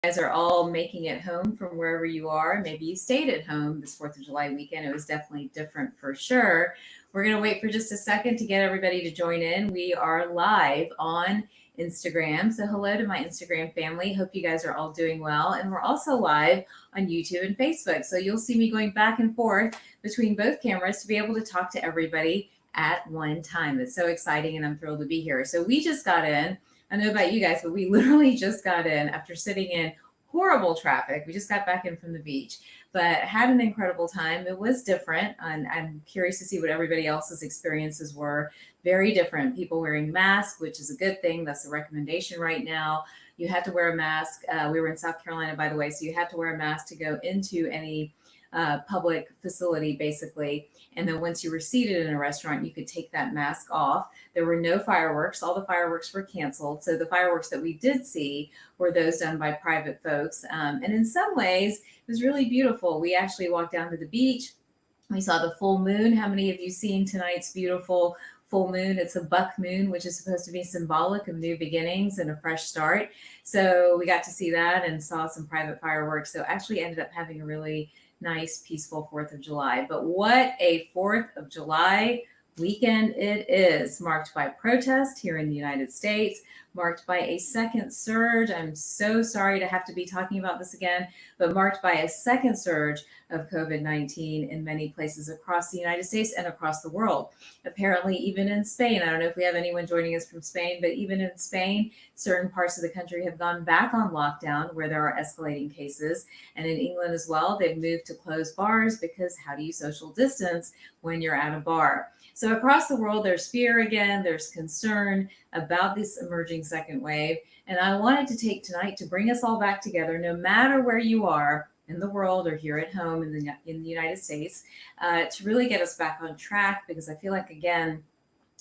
guys are all making it home from wherever you are. Maybe you stayed at home this 4th of July weekend. It was definitely different for sure. We're going to wait for just a second to get everybody to join in. We are live on Instagram. So hello to my Instagram family. Hope you guys are all doing well. And we're also live on YouTube and Facebook. So you'll see me going back and forth between both cameras to be able to talk to everybody at one time. It's so exciting and I'm thrilled to be here. So we just got in. I don't know about you guys, but we literally just got in after sitting in horrible traffic. We just got back in from the beach, but had an incredible time. It was different, and I'm curious to see what everybody else's experiences were. Very different. People wearing masks, which is a good thing. That's the recommendation right now. You had to wear a mask. We were in South Carolina, by the way, so you had to wear a mask to go into any public facility, basically. And then once you were seated in a restaurant, you could take that mask off. There were no fireworks. All the fireworks were canceled. So the fireworks that we did see were those done by private folks. And in some ways, it was really beautiful. We actually walked down to the beach. We saw the full moon. How many of you seen tonight's beautiful full moon? It's a buck moon, which is supposed to be symbolic of new beginnings and a fresh start. So we got to see that and saw some private fireworks. So actually ended up having a really nice, peaceful 4th of July. But what a 4th of July weekend it is, marked by protest here in the United States, marked by a second surge. I'm so sorry to have to be talking about this again, but marked by a second surge of COVID-19 in many places across the United States and across the world. Apparently, even in Spain, I don't know if we have anyone joining us from Spain, but even in Spain, certain parts of the country have gone back on lockdown where there are escalating cases. And in England as well, they've moved to close bars because how do you social distance when you're at a bar? So across the world, there's fear again, there's concern about this emerging second wave. And I wanted to take tonight to bring us all back together, no matter where you are in the world or here at home in the United States, to really get us back on track, because I feel like, again,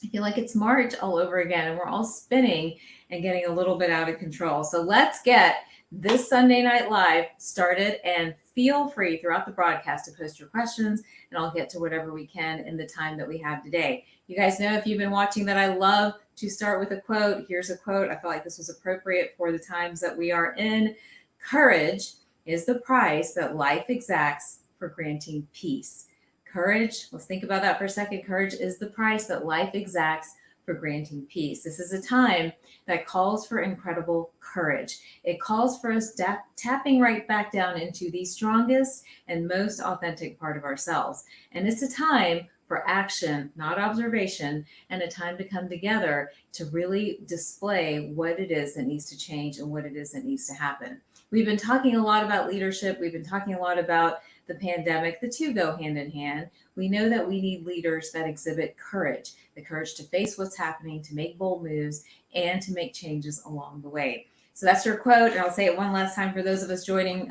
it's March all over again and we're all spinning and getting a little bit out of control. So let's get this Sunday Night Live started, and feel free throughout the broadcast to post your questions and I'll get to whatever we can in the time that we have today. You guys know, if you've been watching, that I love to start with a quote. Here's a quote. I felt like this was appropriate for the times that we are in. Courage is the price that life exacts for granting peace. Courage, let's think about that for a second. Courage is the price that life exacts for granting peace. This is a time that calls for incredible courage. It calls for us tapping right back down into the strongest and most authentic part of ourselves. And it's a time for action, not observation, and a time to come together to really display what it is that needs to change and what it is that needs to happen. We've been talking a lot about leadership. We've been talking a lot about the pandemic. The two go hand in hand. We know that we need leaders that exhibit courage, the courage to face what's happening, to make bold moves, and to make changes along the way. So that's your quote, and I'll say it one last time for those of us joining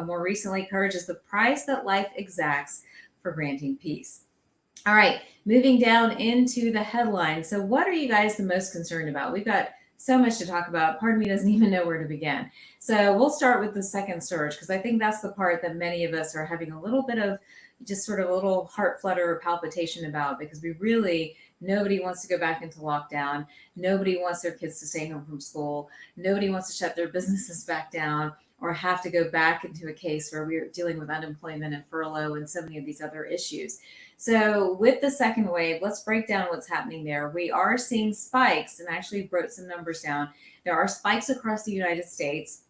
more recently. Courage is the price that life exacts for granting peace. All right, moving down into the headline. So what are you guys the most concerned about? We've got so much to talk about. Part of me doesn't even know where to begin. So we'll start with the second surge, because I think that's the part that many of us are having a little bit of just sort of a little heart flutter or palpitation about, because nobody wants to go back into lockdown. Nobody wants their kids to stay home from school. Nobody wants to shut their businesses back down or have to go back into a case where we're dealing with unemployment and furlough and so many of these other issues. So with the second wave, let's break down what's happening there. We are seeing spikes, and I actually wrote some numbers down. There are spikes across the United States.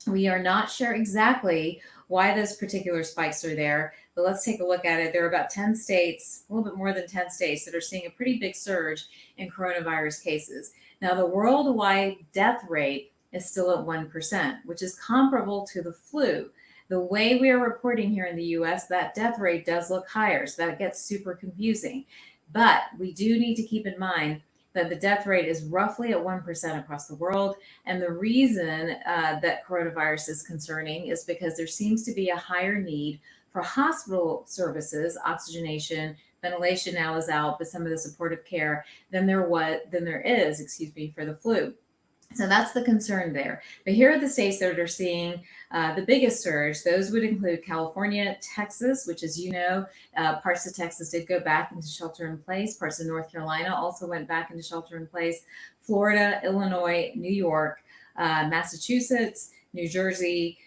We are not sure exactly why those particular spikes are there, but let's take a look at it. There are about 10 states, a little bit more than 10 states, that are seeing a pretty big surge in coronavirus cases. Now, the worldwide death rate is still at 1%, which is comparable to the flu. The way we are reporting here in the US, that death rate does look higher, so that gets super confusing. But we do need to keep in mind that the death rate is roughly at 1% across the world. And the reason that coronavirus is concerning is because there seems to be a higher need for hospital services, oxygenation, ventilation now is out, but some of the supportive care than there is for the flu. So that's the concern there. But here are the states that are seeing the biggest surge. Those would include California, Texas, which, as you know, parts of Texas did go back into shelter in place. Parts of North Carolina also went back into shelter in place. Florida, Illinois, New York, Massachusetts, New Jersey,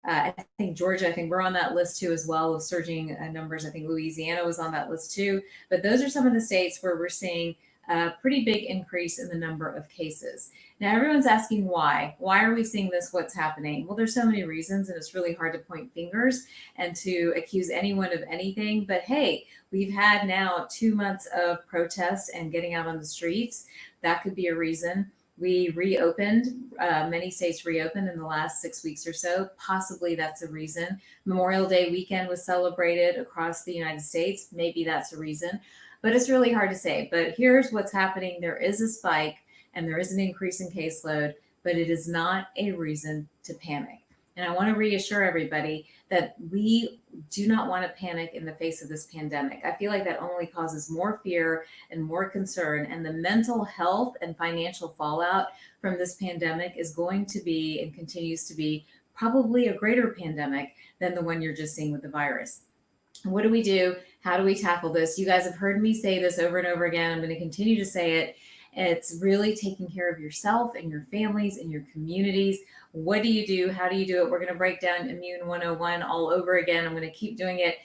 I think Georgia, I think we're on that list too as well of surging numbers. I think Louisiana was on that list too. But those are some of the states where we're seeing a pretty big increase in the number of cases. Now, everyone's asking why. Why are we seeing this? What's happening? Well, there's so many reasons, and it's really hard to point fingers and to accuse anyone of anything. But hey, we've had now 2 months of protest and getting out on the streets. That could be a reason. We reopened, many states reopened in the last 6 weeks or so. Possibly that's a reason. Memorial Day weekend was celebrated across the United States. Maybe that's a reason, but it's really hard to say. But here's what's happening. There is a spike and there is an increase in caseload, but it is not a reason to panic. And I want to reassure everybody that we do not want to panic in the face of this pandemic. I feel like that only causes more fear and more concern. And the mental health and financial fallout from this pandemic is going to be and continues to be probably a greater pandemic than the one you're just seeing with the virus. What do we do? How do we tackle this? You guys have heard me say this over and over again. I'm going to continue to say it. It's really taking care of yourself and your families and your communities. What do you do? How do you do it? We're going to break down Immune 101 all over again. I'm going to keep doing it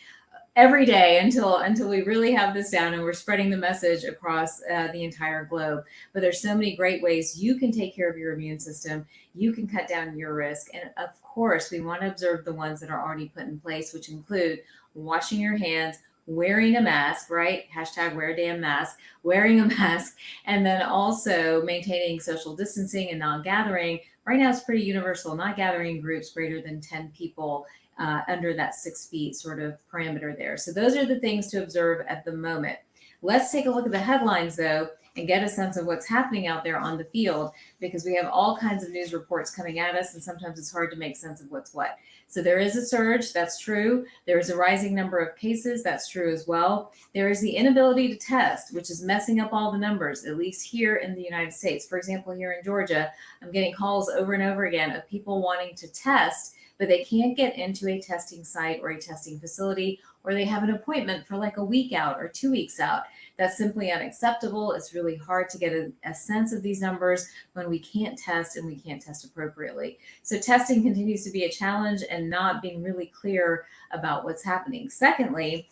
every day until we really have this down and we're spreading the message across the entire globe. But there's so many great ways you can take care of your immune system. You can cut down your risk. And of course, we want to observe the ones that are already put in place, which include washing your hands, wearing a mask, right? Hashtag wear a damn mask, wearing a mask, and then also maintaining social distancing and non-gathering. Right now, it's pretty universal, not gathering groups greater than 10 people under that 6 feet sort of parameter there. So those are the things to observe at the moment. Let's take a look at the headlines, though, and get a sense of what's happening out there on the field, because we have all kinds of news reports coming at us, and sometimes it's hard to make sense of what's what. So there is a surge, that's true. There is a rising number of cases, that's true as well. There is the inability to test, which is messing up all the numbers, at least here in the United States. For example, here in Georgia, I'm getting calls over and over again of people wanting to test, but they can't get into a testing site or a testing facility, or they have an appointment for like a week out or 2 weeks out. That's simply unacceptable. It's really hard to get a sense of these numbers when we can't test and we can't test appropriately. So testing continues to be a challenge and not being really clear about what's happening. Secondly,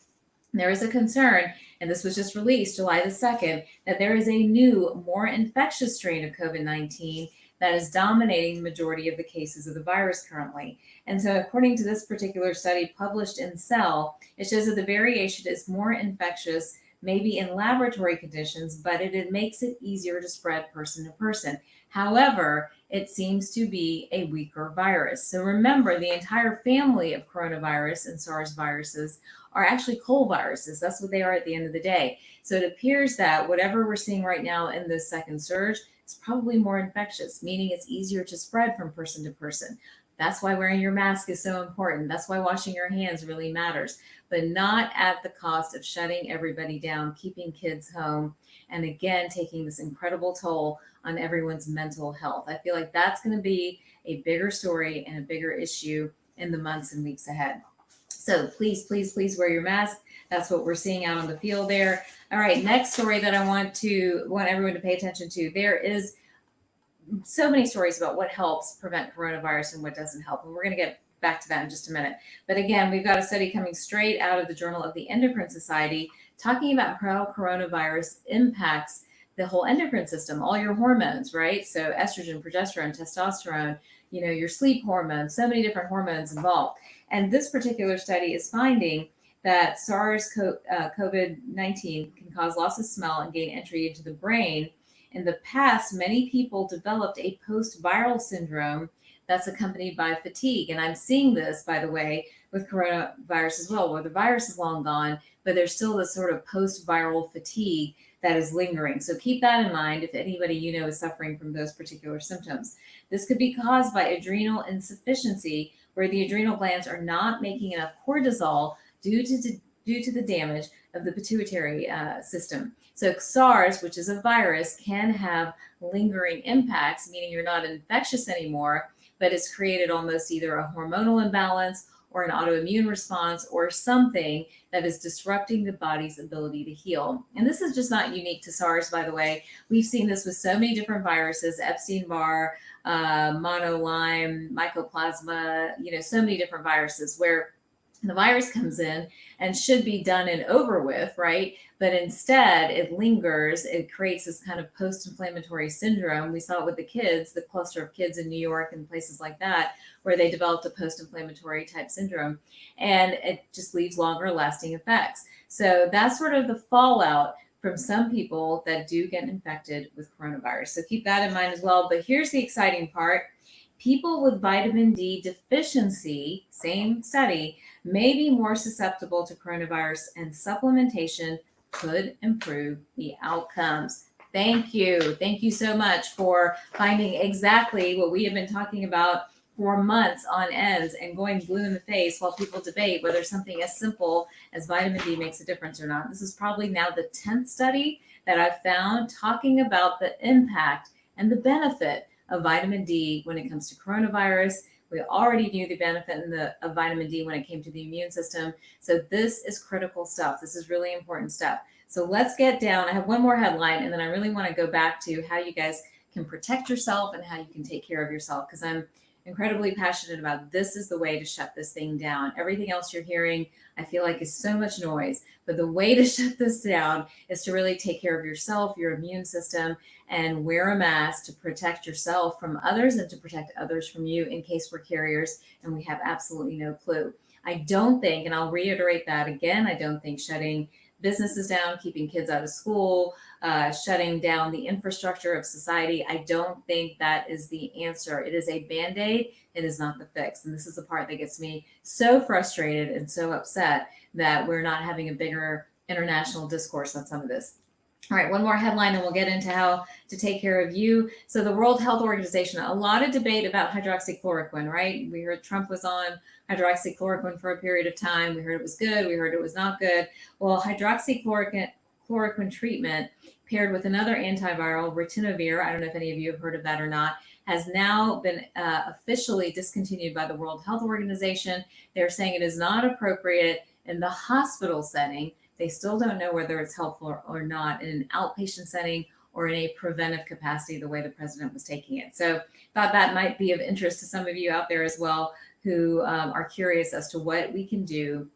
there is a concern, and this was just released July the 2nd, that there is a new, more infectious strain of COVID-19 that is dominating the majority of the cases of the virus currently. And so according to this particular study published in Tcell, it shows that the variation is more infectious, maybe in laboratory conditions, but it makes it easier to spread person to person. However, it seems to be a weaker virus. So remember, the entire family of coronavirus and SARS viruses are actually cold viruses. That's what they are at the end of the day. So it appears that whatever we're seeing right now in this second surge is probably more infectious, meaning it's easier to spread from person to person. That's why wearing your mask is so important. That's why washing your hands really matters, but not at the cost of shutting everybody down, keeping kids home, and again, taking this incredible toll on everyone's mental health. I feel like that's going to be a bigger story and a bigger issue in the months and weeks ahead. So please, please, please wear your mask. That's what we're seeing out on the field there. All right, next story that I want everyone to pay attention to. There is so many stories about what helps prevent coronavirus and what doesn't help. And we're going to get back to that in just a minute. But again, we've got a study coming straight out of the Journal of the Endocrine Society talking about how coronavirus impacts the whole endocrine system, all your hormones, right? So estrogen, progesterone, testosterone, your sleep hormones, so many different hormones involved. And this particular study is finding that SARS COVID-19 can cause loss of smell and gain entry into the brain. In the past, many people developed a post-viral syndrome that's accompanied by fatigue. And I'm seeing this, by the way, with coronavirus as well, where the virus is long gone, but there's still this sort of post-viral fatigue that is lingering. So keep that in mind if anybody is suffering from those particular symptoms. This could be caused by adrenal insufficiency, where the adrenal glands are not making enough cortisol due to the damage of the pituitary system. So SARS, which is a virus, can have lingering impacts, meaning you're not infectious anymore, but it's created almost either a hormonal imbalance or an autoimmune response or something that is disrupting the body's ability to heal. And this is just not unique to SARS, by the way. We've seen this with so many different viruses, Epstein-Barr, mono Lyme, mycoplasma, so many different viruses where the virus comes in and should be done and over with, right? But instead, it lingers. It creates this kind of post-inflammatory syndrome. We saw it with the kids, the cluster of kids in New York and places like that, where they developed a post-inflammatory type syndrome. And it just leaves longer lasting effects. So that's sort of the fallout from some people that do get infected with coronavirus. So keep that in mind as well. But here's the exciting part. People with vitamin D deficiency, same study, may be more susceptible to coronavirus, and supplementation could improve the outcomes. Thank you. Thank you so much for finding exactly what we have been talking about for months on ends and going blue in the face while people debate whether something as simple as vitamin D makes a difference or not. This is probably now the 10th study that I've found talking about the impact and the benefit of vitamin D when it comes to coronavirus. We already knew the benefit of vitamin D when it came to the immune system. So this is critical stuff. This is really important stuff. So let's get down. I have one more headline, and then I really want to go back to how you guys can protect yourself and how you can take care of yourself, because I'm incredibly passionate about this is the way to shut this thing down. Everything else you're hearing, I feel like is so much noise, but the way to shut this down is to really take care of yourself, your immune system, and wear a mask to protect yourself from others and to protect others from you in case we're carriers and we have absolutely no clue. I don't think, and I'll reiterate that again, I don't think shutting businesses down, keeping kids out of school, shutting down the infrastructure of society, I don't think that is the answer. It is a Band-Aid. It is not the fix. And this is the part that gets me so frustrated and so upset that we're not having a bigger international discourse on some of this. All right, one more headline and we'll get into how to take care of you. So the World Health Organization, a lot of debate about hydroxychloroquine, right? We heard Trump was on hydroxychloroquine for a period of time. We heard it was good. We heard it was not good. Well, hydroxychloroquine treatment paired with another antiviral, ritonavir, I don't know if any of you have heard of that or not, has now been officially discontinued by the World Health Organization. They're saying it is not appropriate in the hospital setting. They still don't know whether it's helpful or not in an outpatient setting or in a preventive capacity, the way the president was taking it. So thought that might be of interest to some of you out there as well who are curious as to what we can do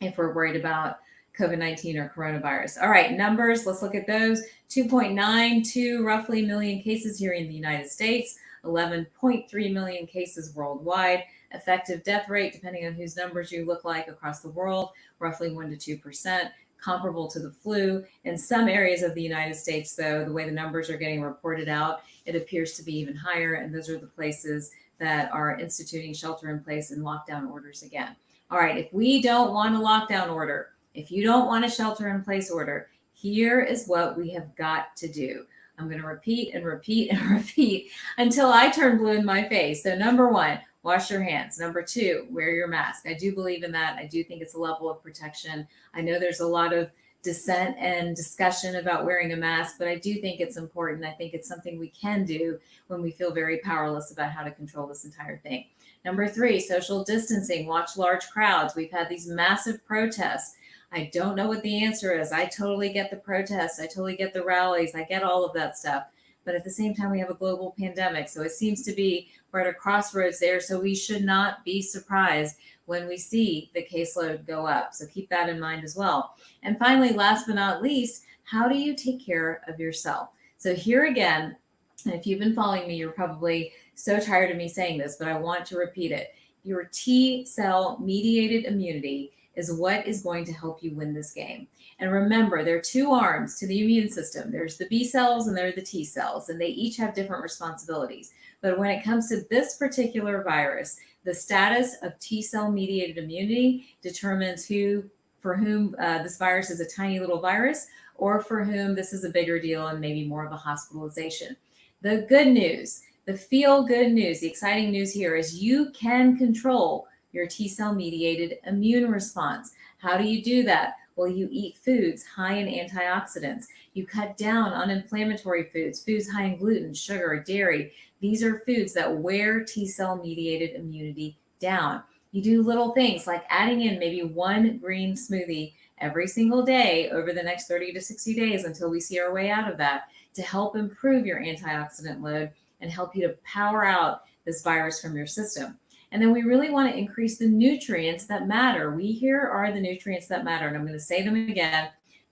if we're worried about COVID-19 or coronavirus. All right, numbers, let's look at those. 2.92 roughly million cases here in the United States, 11.3 million cases worldwide. Effective death rate, depending on whose numbers you look like across the world, roughly 1% to 2%, comparable to the flu. In some areas of the United States, though, the way the numbers are getting reported out, it appears to be even higher, and those are the places that are instituting shelter in place and lockdown orders again. All right, if we don't want a lockdown order, if you don't want a shelter in place order, here is what we have got to do. I'm going to repeat and repeat and repeat until I turn blue in my face. So number one, wash your hands. Number two, wear your mask. I do believe in that. I do think it's a level of protection. I know there's a lot of dissent and discussion about wearing a mask, but I do think it's important. I think it's something we can do when we feel very powerless about how to control this entire thing. Number three, social distancing. Watch large crowds. We've had these massive protests. I don't know what the answer is. I totally get the protests. I totally get the rallies. I get all of that stuff. But at the same time, we have a global pandemic. So it seems to be we're at a crossroads there. So we should not be surprised when we see the caseload go up. So keep that in mind as well. And finally, last but not least, how do you take care of yourself? So here again, and if you've been following me, you're probably so tired of me saying this, but I want to repeat it. Your T-cell mediated immunity is what is going to help you win this game. And remember, there are two arms to the immune system. There's the B cells and there are the T cells, and they each have different responsibilities. But when it comes to this particular virus, the status of T-cell mediated immunity determines for whom this virus is a tiny little virus, or for whom this is a bigger deal and maybe more of a hospitalization. The good news, the feel-good news, the exciting news here is you can control your T-cell mediated immune response. How do you do that? Well, you eat foods high in antioxidants. You cut down on inflammatory foods, foods high in gluten, sugar, dairy. These are foods that wear T-cell mediated immunity down. You do little things like adding in maybe one green smoothie every single day over the next 30 to 60 days until we see our way out of that, to help improve your antioxidant load and help you to power out this virus from your system. And then we really want to increase the nutrients that matter. We here are the nutrients that matter. And I'm going to say them again.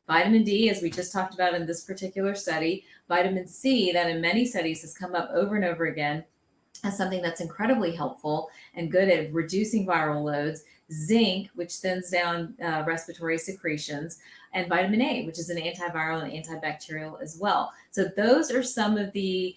Vitamin D, as we just talked about in this particular study, vitamin C, that in many studies has come up over and over again as something that's incredibly helpful and good at reducing viral loads, zinc, which thins down respiratory secretions, and vitamin A, which is an antiviral and antibacterial as well. So those are some of the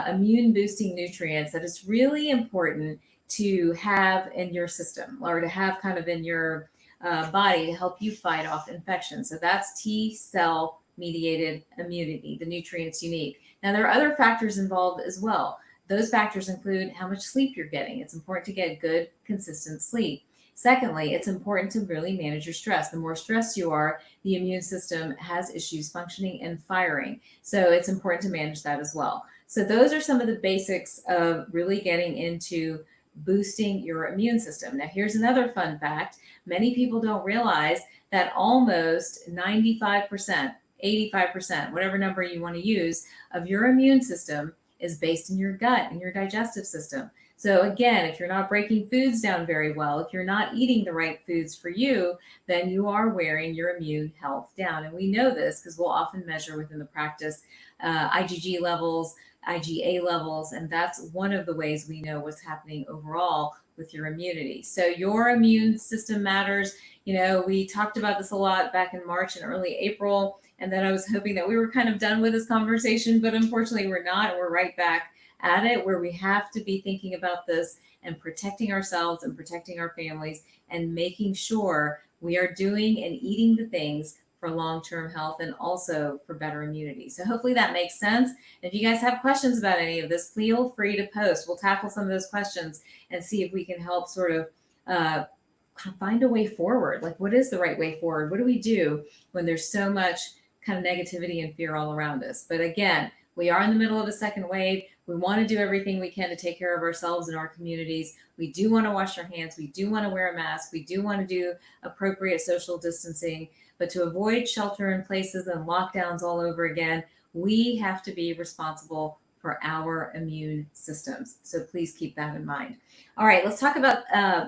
immune boosting nutrients that is really important to have in your system, or to have kind of in your body to help you fight off infection. So that's T cell mediated immunity, the nutrients you need. Now, there are other factors involved as well. Those factors include how much sleep you're getting. It's important to get good, consistent sleep. Secondly, it's important to really manage your stress. The more stressed you are, the immune system has issues functioning and firing. So it's important to manage that as well. So those are some of the basics of really getting into boosting your immune system. Now, here's another fun fact. Many people don't realize that almost 95%, 85%, whatever number you want to use, of your immune system is based in your gut and your digestive system. So again, if you're not breaking foods down very well, if you're not eating the right foods for you, then you are wearing your immune health down. And we know this because we'll often measure within the practice IgG levels, IgA levels, and that's one of the ways we know what's happening overall with your immunity. So your immune system matters. You know, we talked about this a lot back in March and early April, and then I was hoping that we were kind of done with this conversation, but unfortunately we're not. We're right back at it, where we have to be thinking about this and protecting ourselves and protecting our families and making sure we are doing and eating the things for long-term health and also for better immunity. So hopefully that makes sense. If you guys have questions about any of this, feel free to post. We'll tackle some of those questions and see if we can help sort of find a way forward. Like, what is the right way forward? What do we do when there's so much kind of negativity and fear all around us? But again, we are in the middle of a second wave. We want to do everything we can to take care of ourselves and our communities. We do want to wash our hands. We do want to wear a mask. We do want to do appropriate social distancing. But to avoid shelter in places and lockdowns all over again, we have to be responsible for our immune systems. So please keep that in mind. All right, let's talk about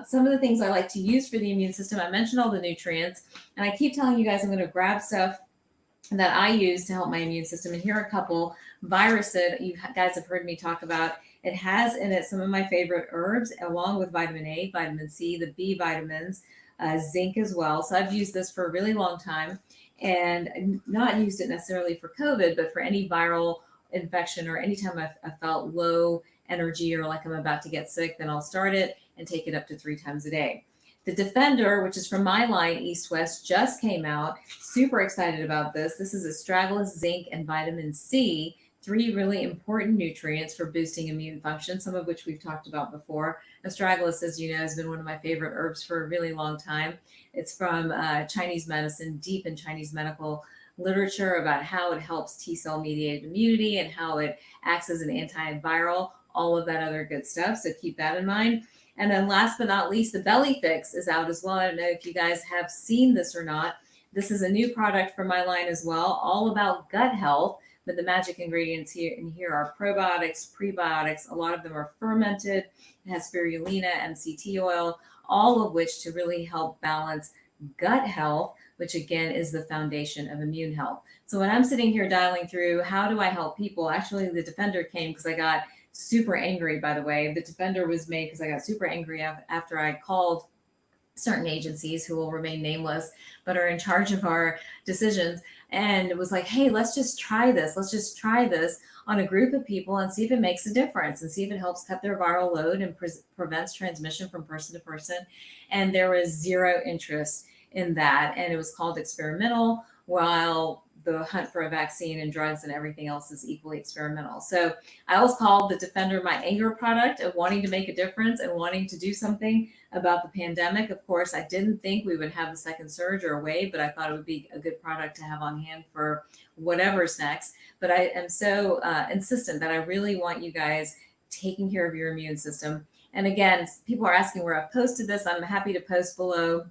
some of the things I like to use for the immune system. I mentioned all the nutrients, and I keep telling you guys I'm going to grab stuff that I use to help my immune system. And here are a couple. Virusid, you guys have heard me talk about. It has in it some of my favorite herbs, along with vitamin A, vitamin C, the B vitamins, zinc as well. So I've used this for a really long time, and not used it necessarily for COVID, but for any viral infection or anytime I felt low energy or like I'm about to get sick, then I'll start it and take it up to 3 times a day. The Defender, which is from my line, East West, just came out. Super excited about this. This is astragalus, zinc, and vitamin C, 3 really important nutrients for boosting immune function, some of which we've talked about before. Astragalus, as you know, has been one of my favorite herbs for a really long time. It's from Chinese medicine, deep in Chinese medical literature about how it helps T-cell mediated immunity and how it acts as an antiviral, all of that other good stuff. So keep that in mind. And then last but not least, the Belly Fix is out as well. I don't know if you guys have seen this or not. This is a new product from my line as well, all about gut health. But the magic ingredients here are probiotics, prebiotics. A lot of them are fermented. It has spirulina, MCT oil, all of which to really help balance gut health, which again is the foundation of immune health. So when I'm sitting here dialing through, how do I help people? Actually, the Defender came because I got super angry, by the way. The Defender was made because I got super angry after I called certain agencies who will remain nameless, but are in charge of our decisions. And it was like, hey, let's just try this. Let's just try this on a group of people and see if it makes a difference and see if it helps cut their viral load and prevents transmission from person to person. And there was zero interest in that. And it was called experimental, while the hunt for a vaccine and drugs and everything else is equally experimental. So I always called the Defender my anger product of wanting to make a difference and wanting to do something about the pandemic. Of course, I didn't think we would have a second surge or a wave, but I thought it would be a good product to have on hand for whatever's next. But I am so insistent that I really want you guys taking care of your immune system. And again, people are asking where I've posted this. I'm happy to post below.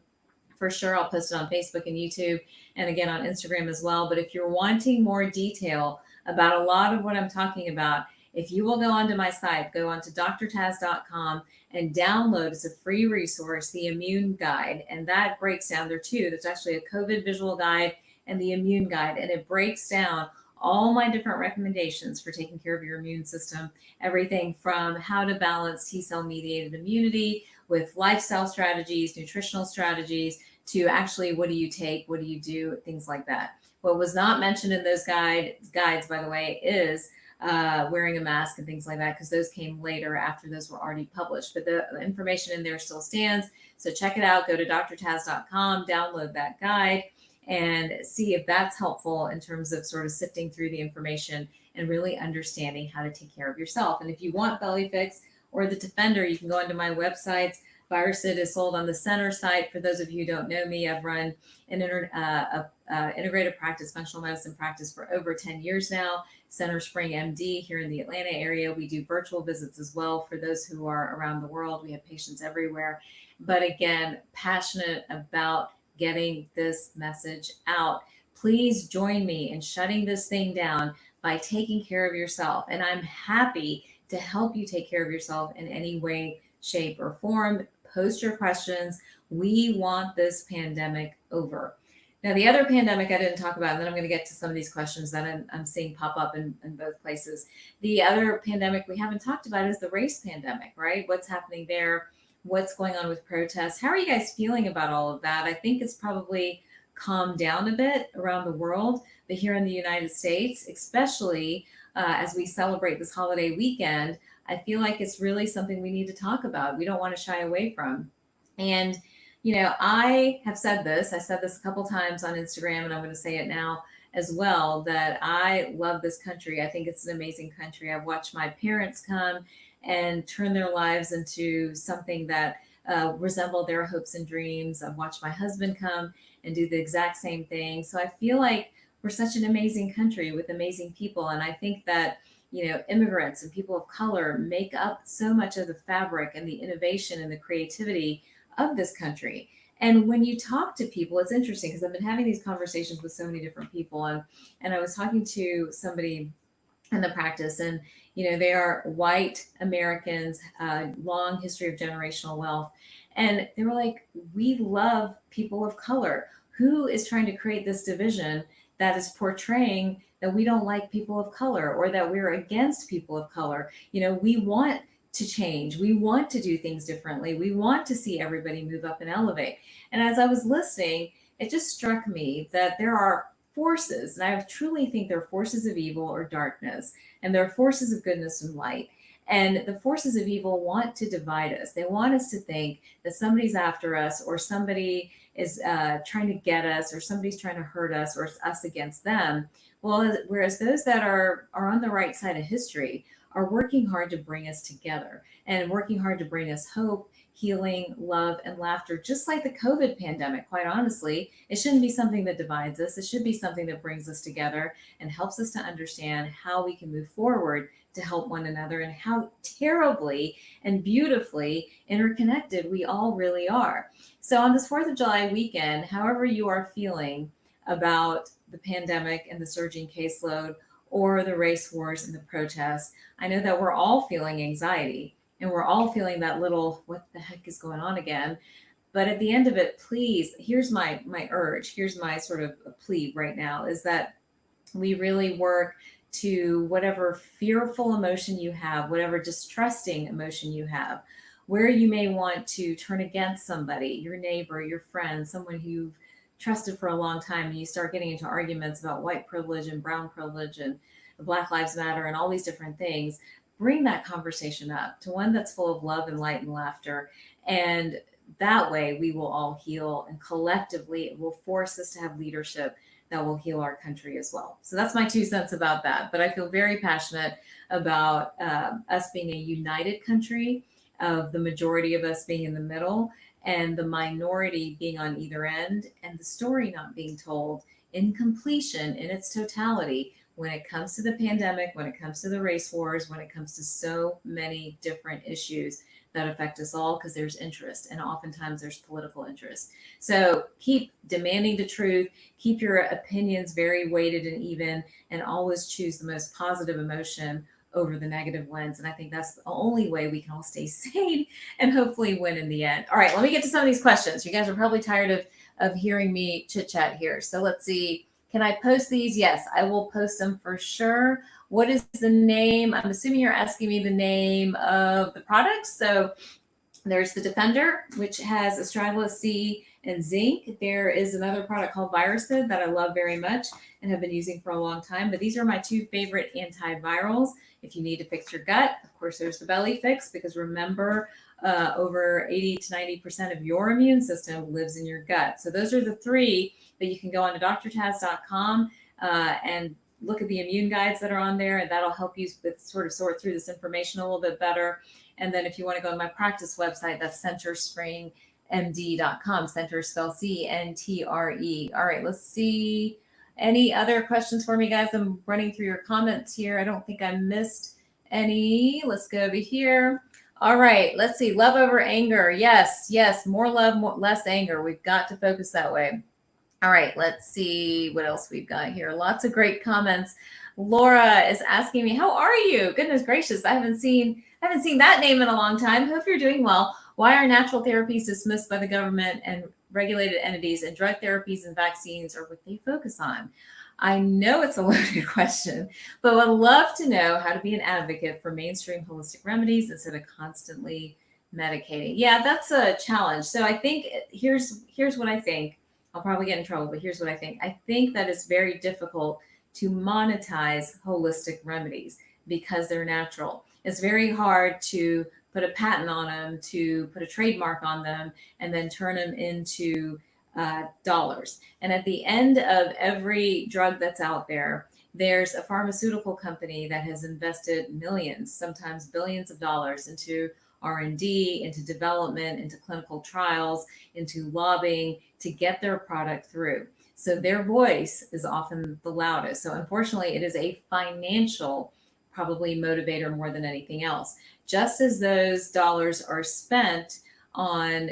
For sure, I'll post it on Facebook and YouTube, and again on Instagram as well. But if you're wanting more detail about a lot of what I'm talking about, if you will go onto my site, go onto drtaz.com and download, it's a free resource, the Immune Guide. And that breaks down, there too, there's actually a COVID visual guide and the Immune Guide. And it breaks down all my different recommendations for taking care of your immune system, everything from how to balance T-cell mediated immunity with lifestyle strategies, nutritional strategies, to actually what do you take, what do you do, things like that. What was not mentioned in those guides, by the way, is wearing a mask and things like that, because those came later after those were already published. But the information in there still stands. So check it out. Go to drtaz.com, download that guide, and see if that's helpful in terms of sort of sifting through the information and really understanding how to take care of yourself. And if you want Belly Fix or the Defender, you can go onto my websites. Virusid is sold on the Center site. For those of you who don't know me, I've run an integrative practice, functional medicine practice for over 10 years now. Center Spring MD here in the Atlanta area. We do virtual visits as well for those who are around the world. We have patients everywhere. But again, passionate about getting this message out. Please join me in shutting this thing down by taking care of yourself. And I'm happy to help you take care of yourself in any way, shape, or form. Post your questions. We want this pandemic over. Now, the other pandemic I didn't talk about, and then I'm going to get to some of these questions that I'm seeing pop up in both places. The other pandemic we haven't talked about is the race pandemic, right? What's happening there? What's going on with protests? How are you guys feeling about all of that? I think it's probably calmed down a bit around the world, but here in the United States, especially as we celebrate this holiday weekend, I feel like it's really something we need to talk about. We don't want to shy away from. And, you know, I have said this, I said this a couple times on Instagram, and I'm going to say it now as well, that I love this country. I think it's an amazing country. I've watched my parents come and turn their lives into something that resemble their hopes and dreams. I've watched my husband come and do the exact same thing. So I feel like we're such an amazing country with amazing people. And I think that, you know, immigrants and people of color make up so much of the fabric and the innovation and the creativity of this country. And when you talk to people, it's interesting because I've been having these conversations with so many different people. And I was talking to somebody in the practice, and you know, they are white Americans, long history of generational wealth, and they were like, we love people of color. Who is trying to create this division that is portraying that we don't like people of color or that we're against people of color? You know, we want to change. We want to do things differently. We want to see everybody move up and elevate. And as I was listening, it just struck me that there are forces, and I truly think they're forces of evil or darkness, and they're forces of goodness and light. And the forces of evil want to divide us. They want us to think that somebody's after us, or somebody is trying to get us, or somebody's trying to hurt us, or it's us against them. Well, whereas those that are on the right side of history are working hard to bring us together and working hard to bring us hope, healing, love, and laughter, just like the COVID pandemic. Quite honestly, it shouldn't be something that divides us. It should be something that brings us together and helps us to understand how we can move forward to help one another, and how terribly and beautifully interconnected we all really are. So on this 4th of July weekend, however you are feeling about the pandemic and the surging caseload, or the race wars and the protests, I know that we're all feeling anxiety, and we're all feeling that little, what the heck is going on again? But at the end of it, please, here's my urge, here's my sort of plea right now, is that we really work to whatever fearful emotion you have, whatever distrusting emotion you have, where you may want to turn against somebody, your neighbor, your friend, someone who you've trusted for a long time, and you start getting into arguments about white privilege and brown privilege and Black Lives Matter and all these different things, bring that conversation up to one that's full of love and light and laughter. And that way we will all heal, and collectively it will force us to have leadership that will heal our country as well. So that's my 2 cents about that. But I feel very passionate about us being a united country, of the majority of us being in the middle and the minority being on either end, and the story not being told in completion, in its totality, when it comes to the pandemic, when it comes to the race wars, when it comes to so many different issues that affect us all because there's interest, and oftentimes there's political interest. So keep demanding the truth, keep your opinions very weighted and even, and always choose the most positive emotion over the negative lens. And I think that's the only way we can all stay sane and hopefully win in the end. All right, let me get to some of these questions. You guys are probably tired of hearing me chit chat here. So let's see. Can I post these? Yes, I will post them for sure. What is the name? I'm assuming you're asking me the name of the product. So there's the Defender, which has Astragalus C and zinc. There is another product called Virusid that I love very much and have been using for a long time. But these are my two favorite antivirals. If you need to fix your gut, of course, there's the Belly Fix, because remember, over 80 to 90% of your immune system lives in your gut. So those are the three that you can go on to drtaz.com and look at the immune guides that are on there, and that'll help you sort of sort through this information a little bit better. And then if you want to go to my practice website, that's centerspringmd.com. Center spelled CNTRE. All right, let's see. Any other questions for me, guys? I'm running through your comments here. I don't think I missed any. Let's go over here. All right, let's see. Love over anger. Yes, yes. More love, less anger. We've got to focus that way. All right, let's see what else we've got here. Lots of great comments. Laura is asking me, how are you? Goodness gracious, I haven't seen that name in a long time. Hope you're doing well. Why are natural therapies dismissed by the government and regulated entities, and drug therapies and vaccines are what they focus on? I know it's a loaded question, but would love to know how to be an advocate for mainstream holistic remedies instead of constantly medicating. Yeah, that's a challenge. So I think here's what I think. I'll probably get in trouble, but here's what I think. I think that it's very difficult to monetize holistic remedies because they're natural. It's very hard to put a patent on them, to put a trademark on them, and then turn them into dollars. And at the end of every drug that's out there, there's a pharmaceutical company that has invested millions, sometimes billions of dollars into R&D, into development, into clinical trials, into lobbying to get their product through. So their voice is often the loudest. So unfortunately, it is a financial probably motivator more than anything else. Just as those dollars are spent on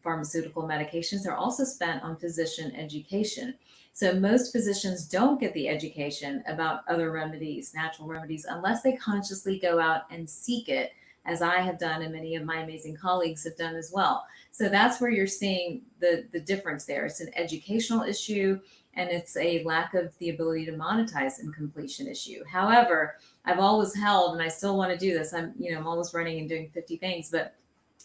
pharmaceutical medications, they're also spent on physician education. So most physicians don't get the education about other remedies, natural remedies, unless they consciously go out and seek it, as I have done and many of my amazing colleagues have done as well. So that's where you're seeing the difference there. It's an educational issue, and it's a lack of the ability to monetize and completion issue. However, I've always held, and I still want to do this, I'm always running and doing 50 things, but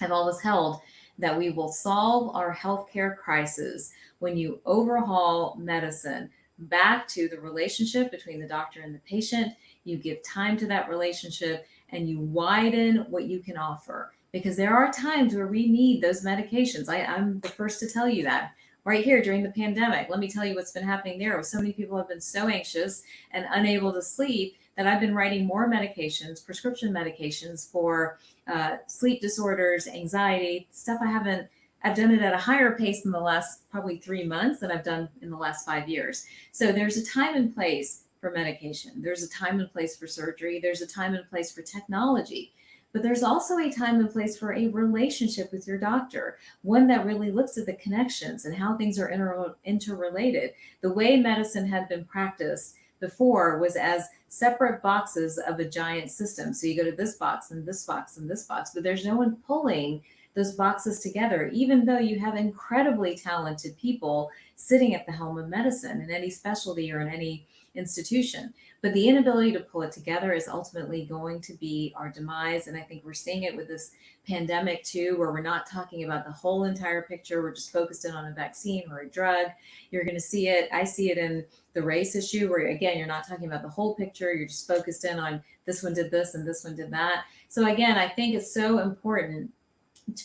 I've always held that we will solve our healthcare crisis when you overhaul medicine back to the relationship between the doctor and the patient. You give time to that relationship, and you widen what you can offer, because there are times where we need those medications. I'm the first to tell you that. Right here during the pandemic, let me tell you what's been happening there. So many people have been so anxious and unable to sleep that I've been writing more medications, prescription medications for sleep disorders, anxiety, stuff I've done it at a higher pace in the last probably 3 months than I've done in the last 5 years. So there's a time and place for medication. There's a time and place for surgery. There's a time and place for technology. But there's also a time and place for a relationship with your doctor, one that really looks at the connections and how things are interrelated. The way medicine had been practiced before was as separate boxes of a giant system. So you go to this box and this box and this box, but there's no one pulling those boxes together, even though you have incredibly talented people sitting at the helm of medicine in any specialty or in any institution. But the inability to pull it together is ultimately going to be our demise. And I think we're seeing it with this pandemic too, where we're not talking about the whole entire picture. We're just focused in on a vaccine or a drug. You're going to see it. I see it in the race issue, where again, you're not talking about the whole picture. You're just focused in on this one did this and this one did that. So again, I think it's so important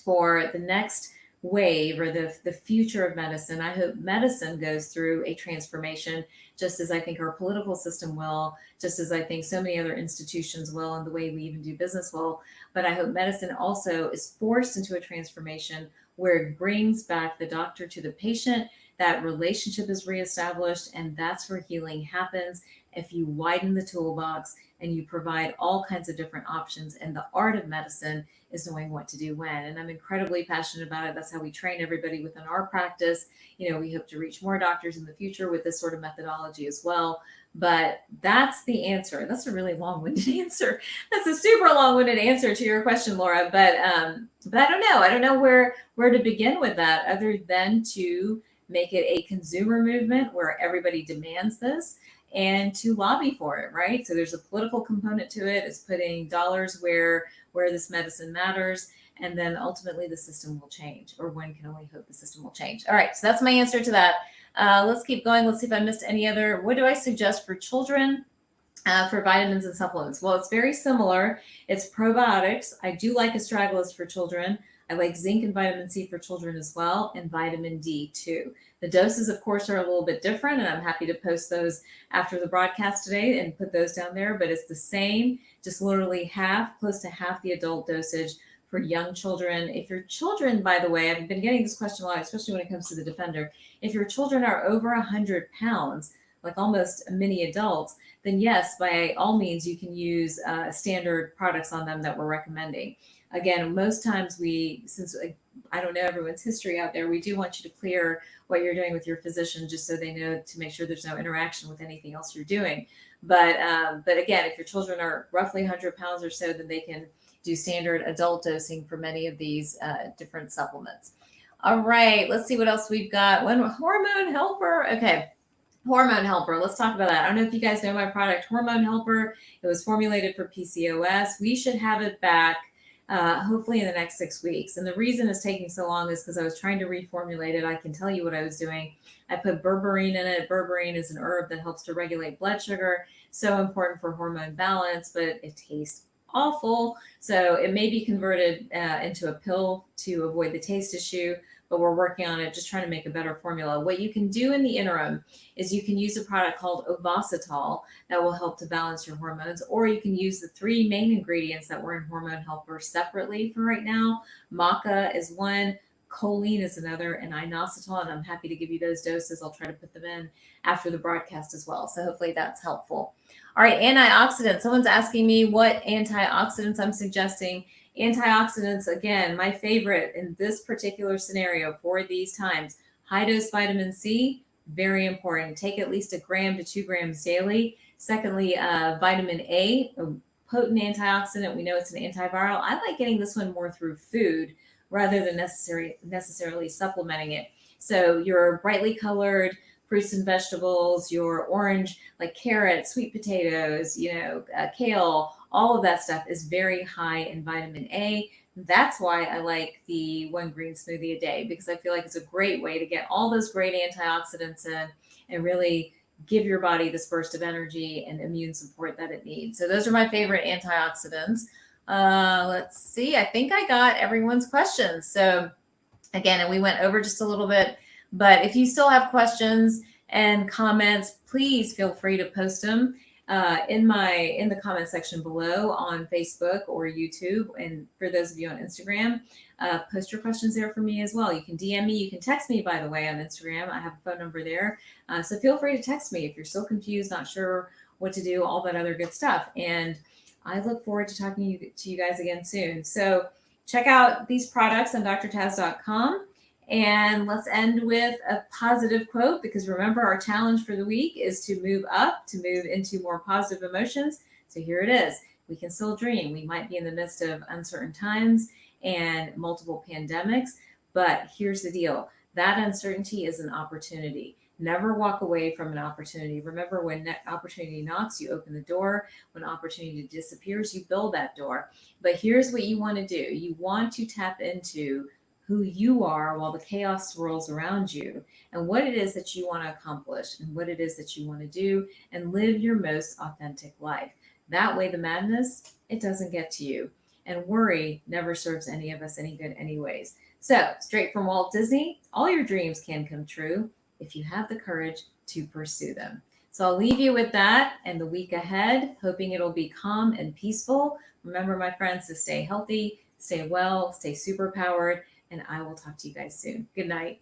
for the next wave or the future of medicine. I hope medicine goes through a transformation, just as I think our political system will, just as I think so many other institutions will, and the way we even do business will. But I hope medicine also is forced into a transformation where it brings back the doctor to the patient, that relationship is reestablished, and that's where healing happens. If you widen the toolbox, and you provide all kinds of different options. And the art of medicine is knowing what to do when. And I'm incredibly passionate about it. That's how we train everybody within our practice. You know, we hope to reach more doctors in the future with this sort of methodology as well. But that's the answer. That's a really long-winded answer. That's a super long-winded answer to your question, Laura. But I don't know. I don't know where to begin with that, other than to make it a consumer movement where everybody demands this and to lobby for it, right? So there's a political component to it. It's putting dollars where this medicine matters. And then ultimately the system will change, or one can only hope the system will change. All right, so that's my answer to that. Let's keep going. Let's see if I missed any other. What do I suggest for children for vitamins and supplements? Well, it's very similar. It's probiotics. I do like astragalus for children. I like zinc and vitamin C for children as well, and vitamin D too. The doses, of course, are a little bit different, and I'm happy to post those after the broadcast today and put those down there, but it's the same, just literally close to half the adult dosage for young children. If your children, by the way, I've been getting this question a lot, especially when it comes to the Defender, if your children are over 100 pounds, like almost mini adults, then yes, by all means, you can use standard products on them that we're recommending. Again, most times since I don't know everyone's history out there, we do want you to clear what you're doing with your physician, just so they know to make sure there's no interaction with anything else you're doing. But again, if your children are roughly 100 pounds or so, then they can do standard adult dosing for many of these different supplements. All right, let's see what else we've got. Hormone Helper. Okay. Hormone Helper. Let's talk about that. I don't know if you guys know my product, Hormone Helper. It was formulated for PCOS. We should have it back hopefully in the next 6 weeks. And the reason it's taking so long is because I was trying to reformulate it. I can tell you what I was doing. I put berberine in it. Berberine is an herb that helps to regulate blood sugar. So important for hormone balance, but it tastes awful. So it may be converted into a pill to avoid the taste issue, but we're working on it, just trying to make a better formula. What you can do in the interim is you can use a product called Ovasitol that will help to balance your hormones, or you can use the 3 main ingredients that were in Hormone Helper separately for right now. Maca is one, choline is another, and inositol, and I'm happy to give you those doses. I'll try to put them in after the broadcast as well. So hopefully that's helpful. All right, antioxidants. Someone's asking me what antioxidants I'm suggesting. Antioxidants, again, my favorite in this particular scenario for these times, high dose vitamin C, very important. Take at least 1 gram to 2 grams daily. Secondly, vitamin A, a potent antioxidant. We know it's an antiviral. I like getting this one more through food rather than necessarily supplementing it. So your brightly colored fruits and vegetables, your orange, like carrots, sweet potatoes, kale, all of that stuff is very high in vitamin A. That's why I like the 1 green smoothie a day, because I feel like it's a great way to get all those great antioxidants in and really give your body this burst of energy and immune support that it needs. So those are my favorite antioxidants. Let's see. I think I got everyone's questions. So again, and we went over just a little bit, but if you still have questions and comments, please feel free to post them in the comment section below on Facebook or YouTube. And for those of you on Instagram, post your questions there for me as well. You can DM me. You can text me, by the way, on Instagram. I have a phone number there. So feel free to text me if you're still confused, not sure what to do, all that other good stuff. And I look forward to talking to you guys again soon. So check out these products on drtaz.com. And let's end with a positive quote, because remember, our challenge for the week is to move up, to move into more positive emotions. So here it is. We can still dream. We might be in the midst of uncertain times and multiple pandemics, but here's the deal. That uncertainty is an opportunity. Never walk away from an opportunity. Remember, when opportunity knocks, you open the door. When opportunity disappears, you build that door. But here's what you want to do. You want to tap into who you are while the chaos swirls around you, and what it is that you want to accomplish, and what it is that you want to do, and live your most authentic life. That way, the madness, it doesn't get to you. And worry never serves any of us any good anyways. So, straight from Walt Disney, all your dreams can come true if you have the courage to pursue them. So I'll leave you with that and the week ahead, hoping it'll be calm and peaceful. Remember, my friends, to stay healthy, stay well, stay super powered, and I will talk to you guys soon. Good night.